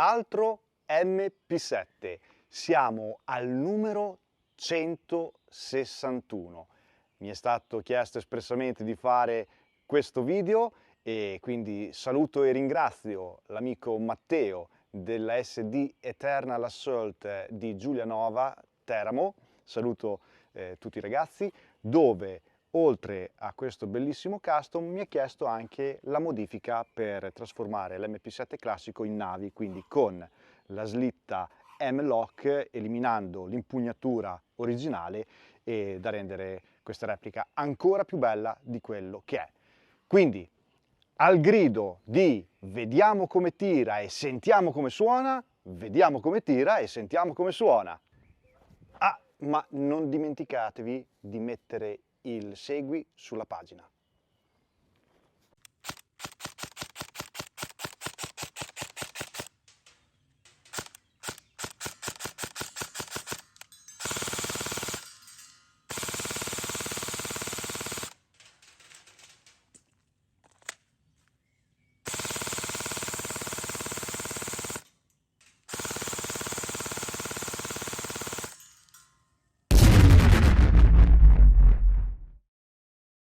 altro MP7. Siamo al numero 161. Mi è stato chiesto espressamente di fare questo video e quindi saluto e ringrazio l'amico Matteo della SD Eternal Assault di Giulianova, Teramo. Saluto tutti i ragazzi, dove oltre a questo bellissimo custom mi ha chiesto anche la modifica per trasformare l'MP7 classico in navi, quindi con la slitta M-Lock, eliminando l'impugnatura originale e da rendere questa replica ancora più bella di quello che è. Quindi al grido di vediamo come tira e sentiamo come suona, vediamo come tira e sentiamo come suona. Ah, ma non dimenticatevi di mettere il segui sulla pagina.